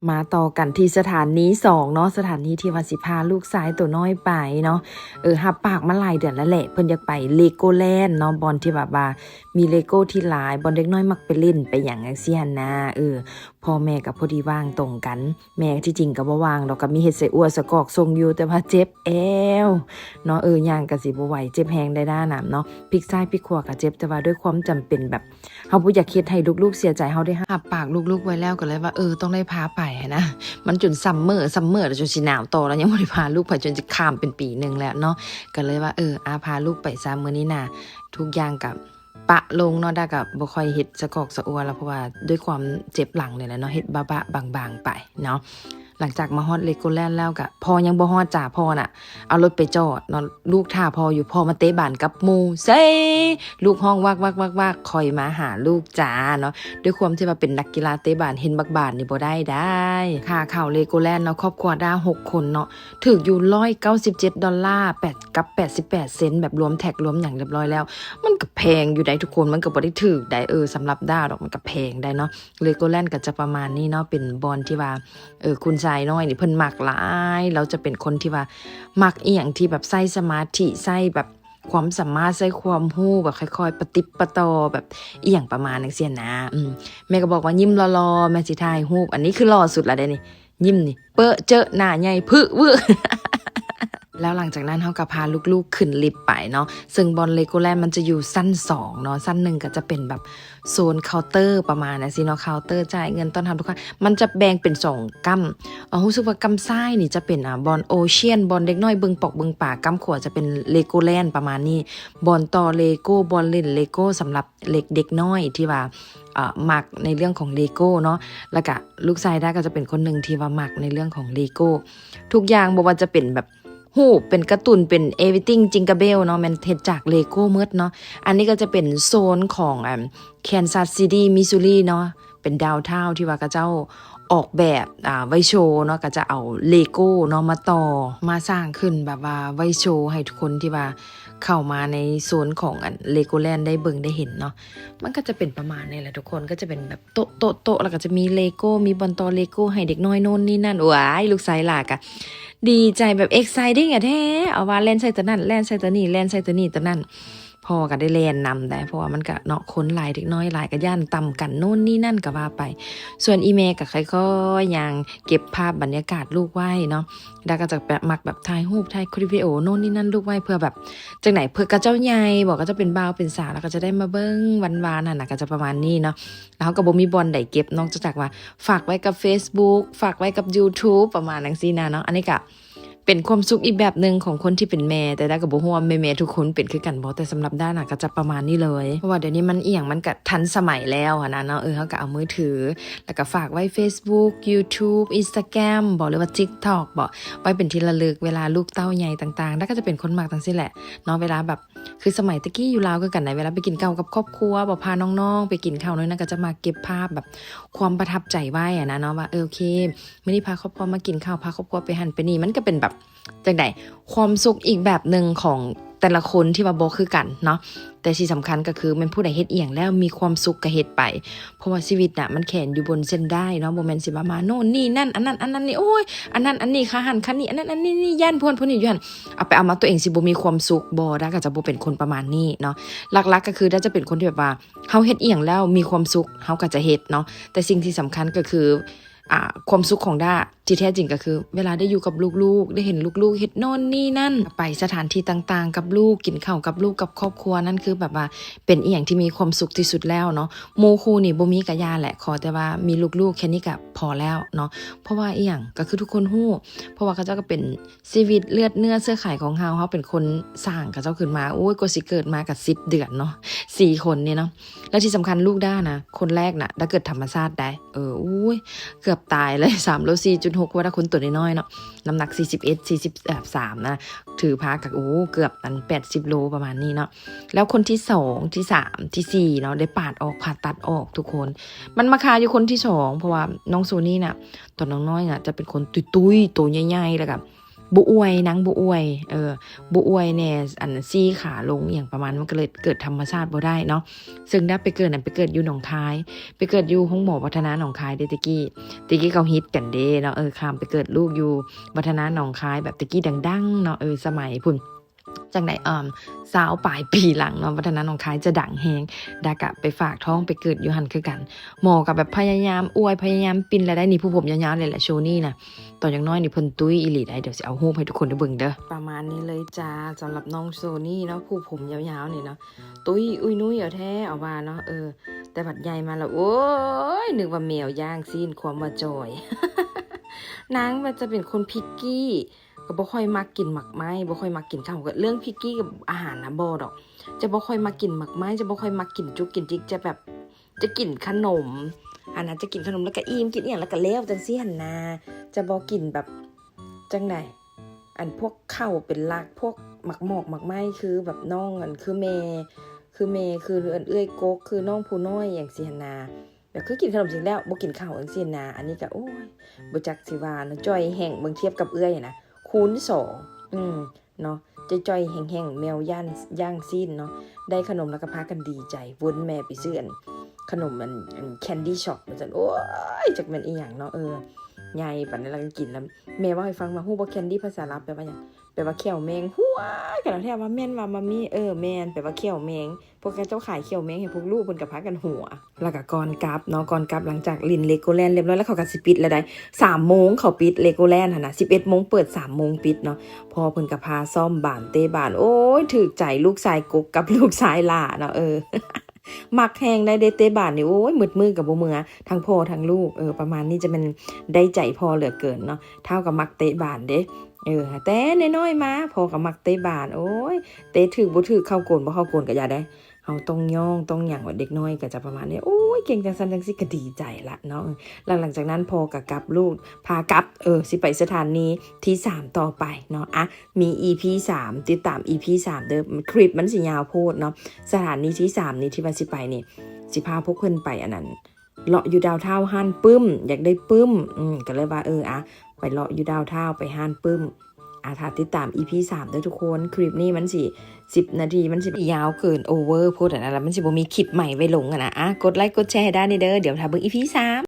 มาต่อกันที่สถานี2เนาะสถานีที่ว่าสิพาลูกชายตัวน้อยไปเนาะรับปากมาหลายเดือนแล้วแหละเพิ่นอยากไป Legoland เนาะบอนที่แบบว่ามี Lego ที่หลายบอนเด็กน้อยมักไปเล่นไปหยังจังซี่หั้นนะพ่อแม่ก็พอดีว่างตรงกันแม่ที่จริงก็บ่ว่างดอกก็มีเฮ็ดไส้อั่วสะกอกส่งอยู่แต่ว่าเจ็บแอวเนาะย่างก็สิบ่ไหวเจ็บแฮงได้ด้านน่ะเนาะพลิกซ้ายพลิกขวาก็เจ็บแต่ว่าด้วยความจำเป็นแบบเฮาบ่อยากเฮ็ดให้ลูกๆเสียใจเฮาได้รับปากลูกๆไว้แล้วก็เลยว่าต้องได้พาไปนะ มันจนซัมเมอร์แล้วจนสิหนาวต่อแล้วยังบ่ได้พาลูกไปจนจะข้ามเป็นปีหนึ่งแล้วเนาะก็เลยว่าพาลูกไปซะมื้อนี้น่ะทุกอย่างกับปะลงเนาะได้กับบ่ค่อยเฮ็ดสะกอกสะอัวแล้วเพราะว่าด้วยความเจ็บหลังนี่แหละเนาะเฮ็ดบะๆบางๆไปเนาะหลังจากมาฮอดเลโกแลนด์แล้วก็พ่อยังบ่ฮอดจ้าพ่อน่ะเอารถไปจอดเนาะลูกท่าพ่ออยู่พ่อมาเตะบานกับหมู่เซลูกห้องวักๆๆๆคอยมาหาลูกจ้าเนาะ ด้วยความที่ว่าเป็นนักกีฬาเตะบาสเห็นบักบาสนี่บ่ได้ค่าเข้าเลโกแลนด์เนาะครอบครัวดา6คนเนาะถูกอยู่$1978กับ88เซนต์แบบรวมแท็กรวมหยังเรียบร้อยแล้วมันก็แพงอยู่ได้ทุกคนมันก็บ่ได้ถูกได้สำหรับดาดอกมันก็แพงได้เนาะเลโกแลนด์ก็จะประมาณนี้เนาะเป็นบอนที่ว่าคุณชายน้อยนี่เพิ่นมักหลายแล้วจะเป็นคนที่ว่ามักอีหยังที่แบบใช้สมาธิใช้แบบความสามารถใช้ความรู้แบบค่อยๆปะติดปะต่อแบบอีหยังประมาณจังซี่นะแม่ก็บอกว่ายิ้มรอๆแม่สิถ่ายรูปอันนี้คือหล่อสุดแล้วเด้นี่ยิ้มนี่เปอะเจอะหน้าใหญ่พึวื้อ แล้วหลังจากนั้นเขาก็พาลูกๆขึ้นลิฟต์ไปเนาะซึ่งบอนเลโกแลนด์มันจะอยู่ชั้น2เนาะชั้น1ก็จะเป็นแบบโซนเคาน์เตอร์ประมาณนะสิเนาะเคาน์เตอร์จ่ายเงินต้อนรับลูกค้ามันจะแบ่งเป็น2กัมรู้สึกว่ากัมซ้ายนี่จะเป็นบอนโอเชียนบอนเด็กน้อยเบิ่งปอกเบิ่งป่ากัมขวาจะเป็นเลโกแลนด์ประมาณนี้บอนต่อเลโก้บอนเล่นเลโก้สำหรับเด็กน้อยที่ว่ามักในเรื่องของเลโก้เนาะแล้วก็ลูกชายได้ก็จะเป็นคนหนึ่งที่ว่ามักในเรื่องของเลโก้ทุกอย่างบ่ว่าจะเป็นแบบหูเป็นการ์ตูนเป็น everything Jingle Bell เนาะมันเฮ็ดจากเลโก้หมดเนาะอันนี้ก็จะเป็นโซนของแคนซัสซิตี้มิสซูรีเนาะเป็นดาวน์ทาวน์ที่ว่าก็เจ้าออกแบบไว้โชว์เนาะก็จะเอาเลโก้เนาะมาต่อมาสร้างขึ้นแบบว่าไว้โชว์ให้ทุกคนที่ว่าเข้ามาในโซนของเลโกแลนด์ได้เบิ่งได้เห็นเนาะมันก็จะเป็นประมาณนี้แหละทุกคนก็จะเป็นแบบโต๊ะแล้วก็จะมีเลโก้มีบอลต่อเลโก้ให้เด็กน้อยโน่นนี่นั่นว้ายลูกชายหลากอะดีใจแบบ exciting อะแท้เอาว่าเล่นใส่ตัวนั้นเล่นใส่ตัวนี้เล่นใส่ตัวนี้ตัวนั้นพ่อก็ได้เล่นนำได้เพราะว่ามันก็เนาะคนหลายเด็กน้อยหลายก็ย่านต่ำกันโน่นนี่นั่นก็ว่าไปส่วนอีเมก็ค่อยๆยังเก็บภาพบรรยากาศลูกไว้เนาะแล้วก็จะมักแบบถ่ายรูปถ่ายคลิปวิดีโอโน่นนี่นั่นลูกไว้เพื่อแบบจังไหนเพื่อกระเจ้าใหญ่บอกก็จะเป็นบ่าวเป็นสาวแล้วก็จะได้มาเบิ้งหวานๆน่ะก็จะประมาณนี้เนาะแล้วก็บ่มีบอลใดเก็บนอกจากว่าฝากไว้กับ Facebook ฝากไว้กับ YouTube ประมาณนั้นสินะเนาะอันนี้ก็เป็นความสุขอีกแบบหนึ่งของคนที่เป็นแม่แต่ได้กับบ่ฮู้ว่าแม่ๆทุกคนเป็นคือกันบ่แต่สำหรับด้านน่ะก็จะประมาณนี้เลยเพราะว่าเดี๋ยวนี้มันอีหยังมันก็ทันสมัยแล้วอะนะเนาะเขาก็เอามือถือแล้วก็ฝากไว้ Facebook YouTube Instagram บอกเลยว่า TikTok บอกไว้เป็นที่ระลึกเวลาลูกเต้าใหญ่ต่างๆแล้วก็จะเป็นคนมักจังซี่แหละเนาะเวลาแบบคือสมัยตะกี้อยู่ลาวก็กันไหนเวลาไปกินข้าวกับครอบครัวบ่พาน้องๆไปกินข้าวน้อยนะก็จะมาเก็บภาพแบบความประทับใจไว้อะนะเนาะว่าโอเคมื้อนี้พาครอบครัวมากินข้าวพาครอบครัวไปหั่นไปนี่มันก็เป็นแบบจังได๋ความสุขอีกแบบหนึ่งของแต่ละคนที่ว่าบ่คือกันเนาะแต่ที่สำคัญก็คือมันผู้ใดเฮ็ดอีหยังแล้วมีความสุขก็เฮ็ดไปเพราะว่าชีวิตน่ะมันแขนอยู่บนเส้นได้เนาะบ่แม่นสิว่ามาโน่นนี่นั่นอันนั้นนี่โอ้ยอันนั้นอันนี้ค่าหันคันนี้อันนั้นอันนี้นี่ย่านพวนนี้อยู่หั่นเอาไปเอามาตัวเองสิบ่มีความสุขบ่ได้ก็จะบ่เป็นคนประมาณนี้เนาะหลักๆก็คือถ้าจะเป็นคนที่แบบว่าเฮาเฮ็ดอีหยังแล้วมีความสุขเฮาก็จะเฮ็ดเนาะแต่สิ่งที่สำคัญก็คือความสุขของด้าที่แท้จริงก็คือเวลาได้อยู่กับลูกๆได้เห็นลูกๆเฮ็ดโน่นนี่นั่นไปสถานที่ต่างๆกับลูกกินข้าวกับลูกกับครอบครัวนั่นคือแบบว่าเป็นอีหยังที่มีความสุขที่สุดแล้วเนาะหมู่คู่นี่บ่มีก็ย่าแหละขอแต่ว่ามีลูกๆแค่นี้ก็พอแล้วเนาะเพราะว่าอีหยังก็คือทุกคนฮู้เพราะว่าเขาเจ้าก็เป็นชีวิตเลือดเนื้อเสื้อไขของเฮาเป็นคนสร้างเขาเจ้าขึ้นมาโอ้ยกว่าสิเกิดมาก็10 เดือนเนาะ4คนนี่เนาะแล้วที่สำคัญลูกด้านะคนแรกน่ะถ้าเกิดธรรมชาติได้อุ้ยเกือบตายเลย3โล4.6ว่าถ้าคนตัวน้อยๆเนาะน้ำหนัก43นะถือพากับเกือบ80 โลประมาณนี้เนาะแล้วคนที่2ที่3ที่4เนาะได้ปาดออกผ่าตัดออกทุกคนมันมาคาอยู่คนที่2เพราะว่าน้องโซนี่น่ะตอนน้องน้อยน่ะจะเป็นคนตุ้ยๆตัวใหญ่ๆแล้วก็ บุอวยนางบุอวยบุอวยเนี่ยอันซี่ขาลงอย่างประมาณมันก็เลยเกิดธรรมชาติบ่ได้เนาะซึ่งได้ไปเกิดนั่นไปเกิดอยู่หนองคายไปเกิดอยู่ห้องหมอวัฒนาหนองคายเดตะกี้เขาฮิตกันเด้เนาะข้ามไปเกิดลูกอยู่วัฒนาหนองคายแบบตะกี้ดังๆเนาะสมัยพุ่นจังไหนสาวปลายปีหลังเนาะวัฒนาหนองคายจะดังแฮงดากะไปฝากท้องไปเกิดอยู่หันคือกันหมอกับแบบพยายามอวยพยายามปินแล้วได้นี่ผู้ผมยาวๆเลยแหละโชว์นี่นะตอนอย่างน้อยนี่เพิ่นตุ้ยอีหลีได้เดี๋ยวสิเอารูปให้ทุกคนได้เบิ่งเด้อประมาณนี้เลยจ้าสำหรับน้องโซนี่เนาะผู้ผมยาวๆนี่เนาะตุ้ยอุ้ยนุ้ยเอาแท้เอาว่าเนาะแต่บัดใหญ่มาแล้วโอ้ยนึกว่าแมวย่างซีนความว่าจอย นางมันจะเป็นคนพิกกี้ก็บ่ค่อยมักกินหมักไม้บ่ค่อยมักกินข้าวก็เรื่องพิกกี้กับอาหารนะบ่ดอกจะบ่ค่อยมักกินหมักไม้จะบ่ค่อยมักกินจุกกินจิกจะแบบจะกินขนมอันนั้นจะกินขนมแล้วก็อิ่มกินอย่างแล้วก็แล้วจังซี่หั่นนะจะบ่กินแบบจังได๋อันพวกข้าวเป็นหลักพวกหมักหมอกหมักไม้คือแบบน้องอันคือเมคือเอื้อยกกคือน้องผู้น้อยอย่างซี่หั่นนะแบบคือกินขนมจริงแล้วบ่กินข้าวจังซี่นะอันนี้ก็โอ้ยบ่จักสิว่าเนาะจ้อยแห้งเบิ่งเทียบกับเอื้อยนะคูณ2เนาะจ้อยๆแห้งๆแมวย่างซีนเนาะได้ขนมแล้วก็พากันดีใจวนแม่ไปซื้ออันขนมอันแคนดี้ช็อปมันซั่นโอ้ยจักแม่นอีหยังเนาะใหญ่ปานนั้นแล้วก็กินแล้วแม่ว่าให้ฟังว่าฮู้บ่แคนดี้ภาษาลาวแปลว่าหยังแปลว่าเขี้ยวแมงหัวกันแล้วแท้ว่าแม่นว่ามามีแม่นแปลว่าเขี้ยวแมงพวกเจ้าขายเขี้ยวแมงให้พวกลูกเพิ่นก็พากันหัวแล้วก็ก่อนกลับเนาะก่อนกลับหลังจากลินเลโกแลนด์เรียบร้อยแล้วเขาก็สิปิดแล้วได้3 โมงเขาปิดเลโกแลนด์หั่นน่ะ11 โมงเปิด3 โมงปิดเนาะพอเพิ่นก็พาซ่อมบ้านเตบ้านโอ้ยถูกใจลูกชายกกกับลูกชายหล่าเนาะมักแฮงได้เตบ้านนี่โอ้ยมืดมือกับบ่มือทั้งพ่อทั้งลูกประมาณนี้จะเป็นได้ใจพอเหลือเกินเนาะเท่ากับมักเตะบ้านเด้แต่น้อยๆมาพอกับมักเตะบ้านโอ้ยเตะถือบ่ถือเข้าโกนบ่เข้าโกนก็อย่าได้เฮาต้องย่องต้องหยังว่าเด็กน้อยก็จะประมาณนี้โอ้ยเก่งจังซั่นจังซี่ก็ดีใจละเนาะหลังจากนั้นพอกับกลับลูกพากลับสิไปสถานีที่3ต่อไปเนาะมี EP 3ติดตาม EP 3เด้อคลิปมันสิยาวโพดเนาะสถานีที่3นี่ที่ว่าสิไปนี่สิพาพวกเพิ่นไปอันนั้นเลาะอยู่ดาวเท่าห้านปึ้มอยากได้ปึ้มก็เลยว่าไปเลาะอยู่ดาวเท่าไปห้านปึ้มถ้าติดตาม EP 3ด้วยทุกคนคลิปนี้มันสิ10 นาทีมันสิยาวเกินโอเวอร์พูดอันนั้นแล้วมันสิบ่มีคลิปใหม่ไว้ลงนะกดไลค์กดแชร์ได้เด้อเดี๋ยวถ้าเบิ่ง EP 3